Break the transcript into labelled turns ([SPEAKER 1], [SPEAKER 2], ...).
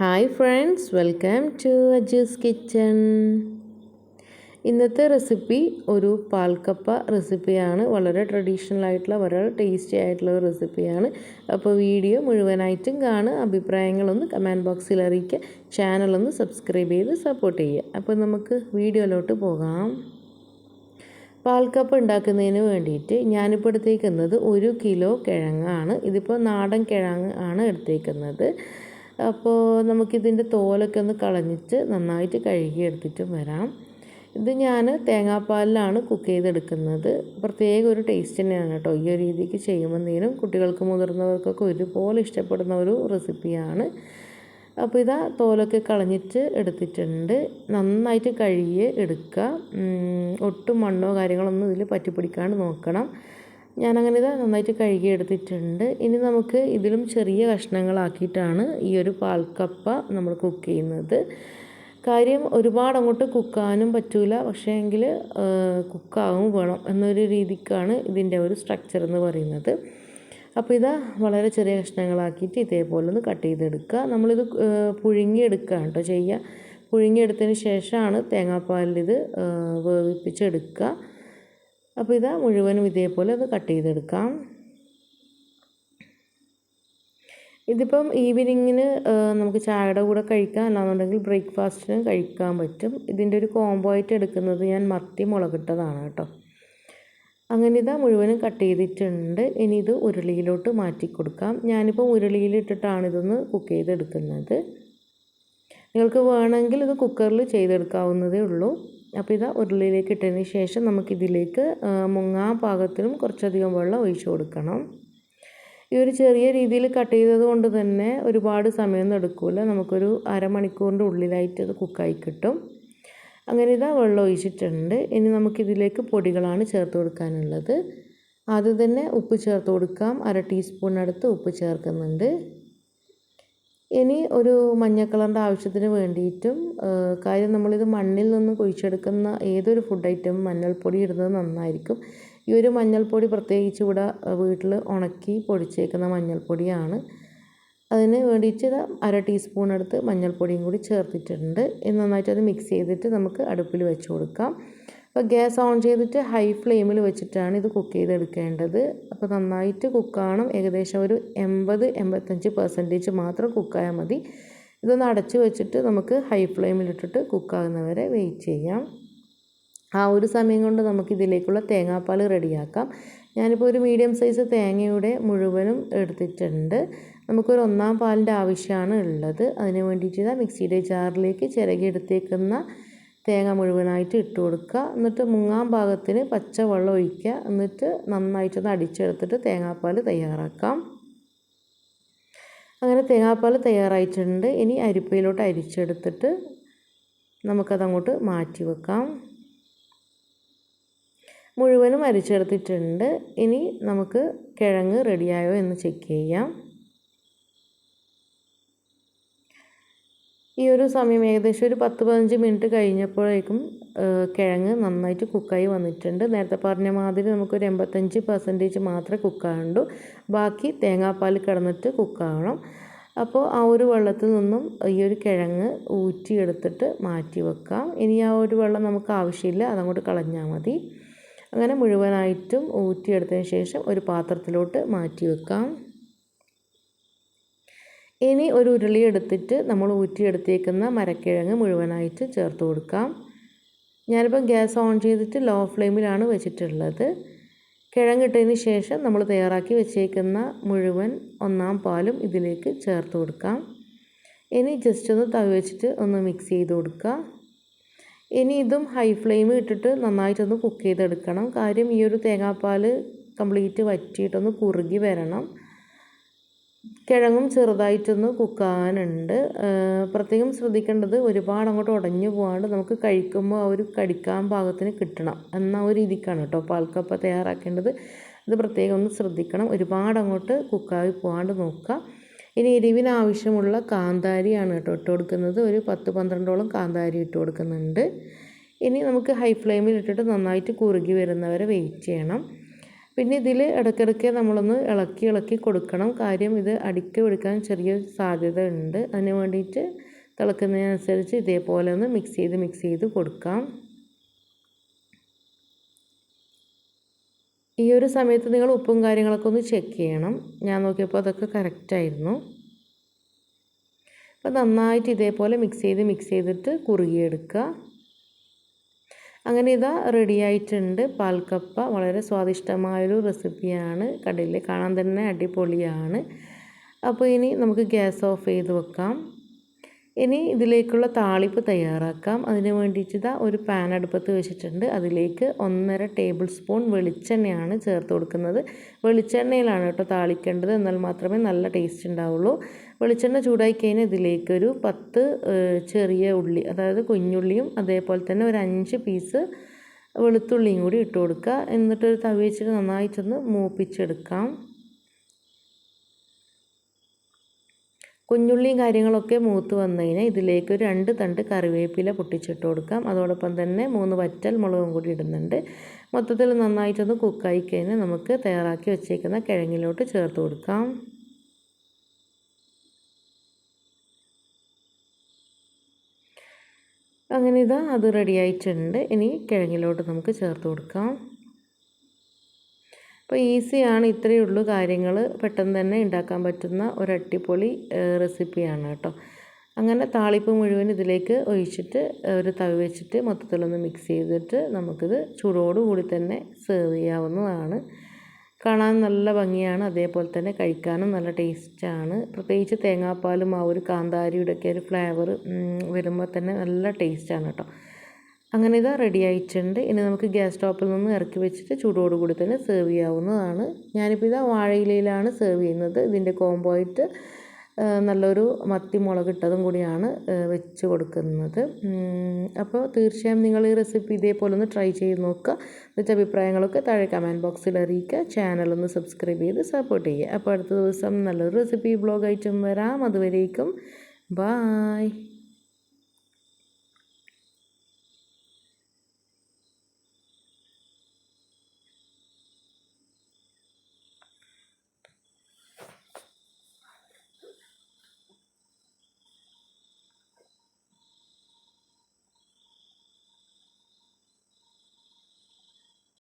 [SPEAKER 1] Hi friends, welcome to Hajuskichen. ഇന്നത്തെ recipe ഒരു പാൽക്കപ്പ റെസിപ്പിയാണ്. വളരെ ട്രഡീഷണൽ ആയിട്ടുള്ള, വളരെ ടേസ്റ്റി ആയിട്ടുള്ള ഒരു റെസിപ്പിയാണ്. അപ്പോൾ വീഡിയോ മുഴുവനായിട്ടും കാണുക. അഭിപ്രായങ്ങളൊന്ന് കമൻറ്റ് ബോക്സിൽ അറിയിക്കുക. ചാനലൊന്ന് സബ്സ്ക്രൈബ് ചെയ്ത് സപ്പോർട്ട് ചെയ്യുക. അപ്പോൾ നമുക്ക് വീഡിയോയിലോട്ട് പോകാം. പാൽക്കപ്പ ഉണ്ടാക്കുന്നതിന് വേണ്ടിയിട്ട് ഞാനിപ്പോൾ എടുത്തേക്കുന്നത് 1 കിലോ കിഴങ്ങാണ്. ഇതിപ്പോൾ നാടൻ കിഴങ്ങ് ആണ് എടുത്തേക്കുന്നത്. അപ്പോൾ നമുക്കിതിൻ്റെ തോലൊക്കെ ഒന്ന് കളഞ്ഞിട്ട് നന്നായിട്ട് കഴുകി എടുത്തിട്ട് വരാം. ഇത് ഞാൻ തേങ്ങാപ്പാലിലാണ് കുക്ക് ചെയ്തെടുക്കുന്നത്. പ്രത്യേക ഒരു ടേസ്റ്റ് തന്നെയാണ് കേട്ടോ. ഈ ഒരു രീതിക്ക് ചെയ്യുമ്പോഴത്തേനും കുട്ടികൾക്ക് മുതിർന്നവർക്കൊക്കെ ഒരുപോലെ ഇഷ്ടപ്പെടുന്ന ഒരു റെസിപ്പിയാണ്. അപ്പോൾ ഇതാ തോലൊക്കെ കളഞ്ഞിട്ട് എടുത്തിട്ടുണ്ട്. നന്നായിട്ട് കഴുകി എടുക്കുക. ഒട്ടും മണ്ണോ കാര്യങ്ങളൊന്നും ഇതിൽ പറ്റിപ്പിടിക്കാണ്ട് നോക്കണം. ഞാനങ്ങനെ ഇതാ നന്നായിട്ട് കഴുകി എടുത്തിട്ടുണ്ട്. ഇനി നമുക്ക് ഇതിലും ചെറിയ കഷ്ണങ്ങളാക്കിയിട്ടാണ് ഈ ഒരു പാൽക്കപ്പ നമ്മൾ കുക്ക് ചെയ്യുന്നത്. കാര്യം ഒരുപാട് അങ്ങോട്ട് കുക്കാനും പറ്റില്ല, പക്ഷേ എങ്കിൽ കുക്കാവും വേണം എന്നൊരു രീതിക്കാണ് ഇതിൻ്റെ ഒരു സ്ട്രക്ചർ എന്ന് പറയുന്നത്. അപ്പോൾ ഇതാ വളരെ ചെറിയ കഷ്ണങ്ങളാക്കിയിട്ട് ഇതേപോലെ ഒന്ന് കട്ട് ചെയ്തെടുക്കുക. നമ്മളിത് പുഴുങ്ങിയെടുക്കുക കേട്ടോ ചെയ്യുക. പുഴുങ്ങിയെടുത്തതിന് ശേഷമാണ് തേങ്ങാപ്പാലിൽ വേവിപ്പിച്ചെടുക്കുക. അപ്പോൾ ഇതാ മുഴുവനും ഇതേപോലെ അത് കട്ട് ചെയ്തെടുക്കാം. ഇതിപ്പം ഈവനിങ്ങിന് നമുക്ക് ചായയുടെ കൂടെ കഴിക്കാം, അല്ലാന്നുണ്ടെങ്കിൽ ബ്രേക്ക്ഫാസ്റ്റിന് കഴിക്കാൻ പറ്റും. ഇതിൻ്റെ ഒരു കോംബോ ആയിട്ട് എടുക്കുന്നത് ഞാൻ മത്തി മുളകിട്ടതാണ് കേട്ടോ. അങ്ങനെ ഇതാ മുഴുവനും കട്ട് ചെയ്തിട്ടുണ്ട്. ഇനി ഇത് ഉരുളിയിലോട്ട് മാറ്റി കൊടുക്കാം. ഞാനിപ്പോൾ ഉരുളിയിലിട്ടിട്ടാണ് ഇതൊന്ന് കുക്ക് ചെയ്തെടുക്കുന്നത്. നിങ്ങൾക്ക് വേണമെങ്കിൽ ഇത് കുക്കറിൽ ചെയ്തെടുക്കാവുന്നതേ ഉള്ളൂ. അപ്പോൾ ഇതാ ഉരുളിയിലേക്ക് ഇട്ടതിന് ശേഷം നമുക്കിതിലേക്ക് മുങ്ങാൻ പാകത്തിനും കുറച്ചധികം വെള്ളം ഒഴിച്ചു കൊടുക്കണം. ഈ ഒരു ചെറിയ രീതിയിൽ കട്ട് ചെയ്തത് കൊണ്ട് തന്നെ ഒരുപാട് സമയമൊന്നും എടുക്കില്ല. നമുക്കൊരു അരമണിക്കൂറിൻ്റെ ഉള്ളിലായിട്ട് അത് കുക്കായി കിട്ടും. അങ്ങനെ ഇതാ വെള്ളം ഒഴിച്ചിട്ടുണ്ട്. ഇനി നമുക്കിതിലേക്ക് പൊടികളാണ് ചേർത്ത് കൊടുക്കാനുള്ളത്. ആദ്യം തന്നെ ഉപ്പ് ചേർത്ത് കൊടുക്കാം. 1/2 ടീസ്പൂണിനടുത്ത് ഉപ്പ് ചേർക്കുന്നുണ്ട്. ഇനി ഒരു മഞ്ഞ കളറിൻ്റെ ആവശ്യത്തിന് വേണ്ടിയിട്ടും, കാര്യം നമ്മളിത് മണ്ണിൽ നിന്ന് കുഴിച്ചെടുക്കുന്ന ഏതൊരു ഫുഡ് ഐറ്റം മഞ്ഞൾപ്പൊടി ഇടുന്നത് നന്നായിരിക്കും. ഈ ഒരു മഞ്ഞൾപ്പൊടി പ്രത്യേകിച്ച് ഇവിടെ വീട്ടിൽ ഉണക്കി പൊടിച്ചേക്കുന്ന മഞ്ഞൾപ്പൊടിയാണ്. അതിന് വേണ്ടിയിട്ട് 1/2 ടീസ്പൂണടുത്ത് മഞ്ഞൾപ്പൊടിയും കൂടി ചേർത്തിട്ടുണ്ട്. ഇത് നന്നായിട്ട് അത് മിക്സ് ചെയ്തിട്ട് നമുക്ക് അടുപ്പിൽ വെച്ച് കൊടുക്കാം. അപ്പോൾ ഗ്യാസ് ഓൺ ചെയ്തിട്ട് ഹൈ ഫ്ലെയിമിൽ വെച്ചിട്ടാണ് ഇത് കുക്ക് ചെയ്തെടുക്കേണ്ടത്. അപ്പോൾ നന്നായിട്ട് കുക്കാവണം. ഏകദേശം ഒരു 80-85% മാത്രം കുക്കായാൽ മതി. ഇതൊന്ന് അടച്ച് വെച്ചിട്ട് നമുക്ക് ഹൈ ഫ്ലെയിമിലിട്ടിട്ട് കുക്കാകുന്നവരെ വെയിറ്റ് ചെയ്യാം. ആ ഒരു സമയം കൊണ്ട് നമുക്ക് ഇതിലേക്കുള്ള തേങ്ങാപ്പാൽ റെഡിയാക്കാം. ഞാനിപ്പോൾ ഒരു മീഡിയം സൈസ് തേങ്ങയുടെ മുഴുവനും എടുത്തിട്ടുണ്ട്. നമുക്കൊരു 1/4 പാലിൻ്റെ ആവശ്യമാണ് ഉള്ളത്. അതിന് വേണ്ടിയിട്ട് മിക്സിയുടെ ജാറിലേക്ക് ചിരകിയെടുത്തേക്കുന്ന തേങ്ങ മുഴുവനായിട്ട് ഇട്ട് കൊടുക്കുക. എന്നിട്ട് മുങ്ങാൻ പാകത്തിന് പച്ചവെള്ളം ഒഴിക്കുക. എന്നിട്ട് നന്നായിട്ടൊന്ന് അടിച്ചെടുത്തിട്ട് തേങ്ങാപ്പാൽ തയ്യാറാക്കാം. അങ്ങനെ തേങ്ങാപ്പാൽ തയ്യാറായിട്ടുണ്ട്. ഇനി അരിപ്പയിലോട്ട് അരിച്ചെടുത്തിട്ട് നമുക്കതങ്ങോട്ട് മാറ്റി വെക്കാം. മുഴുവനും അരിച്ചെടുത്തിട്ടുണ്ട്. ഇനി നമുക്ക് കിഴങ്ങ് റെഡിയായോ എന്ന് ചെക്ക് ചെയ്യാം. ഈ ഒരു സമയം ഏകദേശം ഒരു 10-15 മിനിറ്റ് കഴിഞ്ഞപ്പോഴേക്കും കിഴങ്ങ് നന്നായിട്ട് കുക്കായി വന്നിട്ടുണ്ട്. നേരത്തെ പറഞ്ഞ മാതിരി നമുക്കൊരു 85% മാത്രമേ കുക്കാവുള്ളൂ. ബാക്കി തേങ്ങാപ്പാൽ കിടന്നിട്ട് കുക്കാവണം. അപ്പോൾ ആ ഒരു വെള്ളത്തിൽ നിന്നും ഈ ഒരു കിഴങ്ങ് ഊറ്റിയെടുത്തിട്ട് മാറ്റി വെക്കാം. ഇനി ആ ഒരു വെള്ളം നമുക്ക് ആവശ്യമില്ല, അതങ്ങോട്ട് കളഞ്ഞാൽ മതി. അങ്ങനെ മുഴുവനായിട്ടും ഊറ്റിയെടുത്തതിന് ശേഷം ഒരു പാത്രത്തിലോട്ട് മാറ്റി വെക്കാം. ഇനി ഒരു ഉരുളി എടുത്തിട്ട് നമ്മൾ ഊറ്റിയെടുത്തേക്കുന്ന മരക്കിഴങ്ങ് മുഴുവനായിട്ട് ചേർത്ത് കൊടുക്കാം. ഞാനിപ്പം ഗ്യാസ് ഓൺ ചെയ്തിട്ട് ലോ ഫ്ലെയിമിലാണ് വെച്ചിട്ടുള്ളത്. കിഴങ്ങിട്ടതിന് ശേഷം നമ്മൾ തയ്യാറാക്കി വെച്ചേക്കുന്ന മുഴുവൻ 1/4 പാലും ഇതിലേക്ക് ചേർത്ത് കൊടുക്കാം. ഇനി ജസ്റ്റ് ഒന്ന് തവി വെച്ചിട്ട് ഒന്ന് മിക്സ് ചെയ്ത് കൊടുക്കുക. ഇനി ഇതും ഹൈ ഫ്ലെയിമിൽ ഇട്ടിട്ട് നന്നായിട്ടൊന്ന് കുക്ക് ചെയ്തെടുക്കണം. കാര്യം ഈ ഒരു തേങ്ങാപ്പാൽ കംപ്ലീറ്റ് വറ്റിയിട്ടൊന്ന് കുറുകി വരണം. കിഴങ്ങും ചെറുതായിട്ടൊന്ന് കുക്കാനുണ്ട്. പ്രത്യേകം ശ്രദ്ധിക്കേണ്ടത് ഒരുപാട് അങ്ങോട്ട് ഉടഞ്ഞു പോകാണ്ട് നമുക്ക് കഴിക്കുമ്പോൾ ആ ഒരു കടിക്കാൻ പാകത്തിന് കിട്ടണം എന്ന ഒരു രീതിക്കാണ് കേട്ടോ പാൽക്കപ്പ തയ്യാറാക്കേണ്ടത്. ഇത് പ്രത്യേകം ഒന്ന് ശ്രദ്ധിക്കണം. ഒരുപാട് അങ്ങോട്ട് കുക്കായി പോകാണ്ട് നോക്കുക. ഇനി എരിവിന് ആവശ്യമുള്ള കാന്താരിയാണ് കേട്ടോ ഇട്ട് കൊടുക്കുന്നത്. ഒരു 10-12ഓളം കാന്താരി ഇട്ട് കൊടുക്കുന്നുണ്ട്. ഇനി നമുക്ക് ഹൈ ഫ്ലെയിമിൽ ഇട്ടിട്ട് നന്നായിട്ട് കുറുകി വരുന്നവരെ വെയിറ്റ് ചെയ്യണം. പിന്നെ ഇതിൽ ഇടയ്ക്കിടയ്ക്ക് നമ്മളൊന്ന് ഇളക്കി കൊടുക്കണം. കാര്യം ഇത് അടിക്ക് പിടിക്കാൻ ചെറിയ സാധ്യത ഉണ്ട്. അതിന് വേണ്ടിയിട്ട് തിളക്കുന്നതിനനുസരിച്ച് ഇതേപോലെ ഒന്ന് മിക്സ് ചെയ്ത് കൊടുക്കാം. ഈ ഒരു സമയത്ത് നിങ്ങൾ ഉപ്പും കാര്യങ്ങളൊക്കെ ഒന്ന് ചെക്ക് ചെയ്യണം. ഞാൻ നോക്കിയപ്പോൾ അതൊക്കെ കറക്റ്റായിരുന്നു. അപ്പോൾ നന്നായിട്ട് ഇതേപോലെ മിക്സ് ചെയ്തിട്ട് കുറുകിയെടുക്കുക. അങ്ങനെ ഇതാ റെഡി ആയിട്ടുണ്ട്. പാൽക്കപ്പ വളരെ സ്വാദിഷ്ടമായൊരു റെസിപ്പിയാണ്. കടയിൽ കാണാൻ തന്നെ അടിപൊളിയാണ്. അപ്പോൾ ഇനി നമുക്ക് ഗ്യാസ് ഓഫ് ചെയ്ത് വെക്കാം. ഇനി ഇതിലേക്കുള്ള താളിപ്പ് തയ്യാറാക്കാം. അതിന് വേണ്ടിയിട്ട് ഇതാ ഒരു പാൻ അടുപ്പത്ത് വെച്ചിട്ടുണ്ട്. അതിലേക്ക് 1.5 ടേബിൾ സ്പൂൺ വെളിച്ചെണ്ണയാണ് ചേർത്ത് കൊടുക്കുന്നത്. വെളിച്ചെണ്ണയിലാണ് കേട്ടോ താളിക്കേണ്ടത്, എന്നാൽ മാത്രമേ നല്ല ടേസ്റ്റ് ഉണ്ടാവുള്ളൂ. വെളിച്ചെണ്ണ ചൂടായി കഴിഞ്ഞാൽ ഇതിലേക്കൊരു 10 ചെറിയ ഉള്ളി, അതായത് കുഞ്ഞുള്ളിയും അതേപോലെ തന്നെ ഒരു 5 പീസ് വെളുത്തുള്ളിയും കൂടി ഇട്ട് കൊടുക്കുക. എന്നിട്ടൊരു തവി വെച്ചിട്ട് നന്നായിട്ടൊന്ന് മൂപ്പിച്ചെടുക്കാം. കുഞ്ഞുള്ളിയും കാര്യങ്ങളൊക്കെ മൂത്ത് വന്നു കഴിഞ്ഞാൽ ഇതിലേക്ക് ഒരു 2 തണ്ട് കറിവേപ്പില പൊട്ടിച്ചിട്ട് കൊടുക്കാം. അതോടൊപ്പം തന്നെ 3 വറ്റൽ മുളകും കൂടി ഇടുന്നുണ്ട്. മൊത്തത്തിൽ നന്നായിട്ടൊന്ന് കുക്കായി കഴിഞ്ഞാൽ നമുക്ക് തയ്യാറാക്കി വെച്ചേക്കുന്ന കിഴങ്ങിലോട്ട് ചേർത്ത് കൊടുക്കാം. അങ്ങനെ ഇതാ അത് റെഡി ആയിട്ടുണ്ട്. ഇനി കിഴങ്ങിലോട്ട് നമുക്ക് ചേർത്ത് കൊടുക്കാം. അപ്പോൾ ഈസിയാണ്, ഇത്രയേ ഉള്ളൂ കാര്യങ്ങൾ. പെട്ടെന്ന് തന്നെ ഉണ്ടാക്കാൻ പറ്റുന്ന ഒരു അടിപൊളി റെസിപ്പിയാണ് കേട്ടോ. അങ്ങനെ താളിപ്പ് മുഴുവൻ ഇതിലേക്ക് ഒഴിച്ചിട്ട് ഒരു തവി വെച്ചിട്ട് മൊത്തത്തിലൊന്ന് മിക്സ് ചെയ്തിട്ട് നമുക്കിത് ചൂടോടുകൂടി തന്നെ സെർവ് ചെയ്യാവുന്നതാണ്. കാണാൻ നല്ല ഭംഗിയാണ്, അതേപോലെ തന്നെ കഴിക്കാനും നല്ല ടേസ്റ്റാണ്. പ്രത്യേകിച്ച് തേങ്ങാപ്പാലും ആ ഒരു കാന്താരിയുടെയൊക്കെ ഒരു ഫ്ലേവർ വരുമ്പോൾ തന്നെ നല്ല ടേസ്റ്റാണ് കേട്ടോ. അങ്ങനെ ഇതാ റെഡി ആയിട്ടുണ്ട്. ഇനി നമുക്ക് ഗ്യാസ് സ്റ്റോപ്പിൽ നിന്ന് ഇറക്കി വെച്ചിട്ട് ചൂടോടുകൂടി തന്നെ സെർവ് ചെയ്യാവുന്നതാണ്. ഞാനിപ്പോൾ ഇതാ വാഴയിലയിലാണ് സെർവ് ചെയ്യുന്നത്. ഇതിൻ്റെ കോംബോ ആയിട്ട് നല്ലൊരു മത്തി മുളക് ഇട്ടതും കൂടിയാണ് വെച്ച് കൊടുക്കുന്നത്. അപ്പോൾ തീർച്ചയായും നിങ്ങൾ ഈ റെസിപ്പി ഇതേപോലെ ഒന്ന് ട്രൈ ചെയ്ത് നോക്കുക. എന്നിട്ട് അഭിപ്രായങ്ങളൊക്കെ താഴെ കമൻറ്റ് ബോക്സിൽ അറിയിക്കുക. ചാനലൊന്ന് സബ്സ്ക്രൈബ് ചെയ്ത് സപ്പോർട്ട് ചെയ്യുക. അപ്പോൾ അടുത്ത ദിവസം നല്ലൊരു റെസിപ്പി ബ്ലോഗായിട്ടും വരാം. അതുവരേക്കും ബായ്.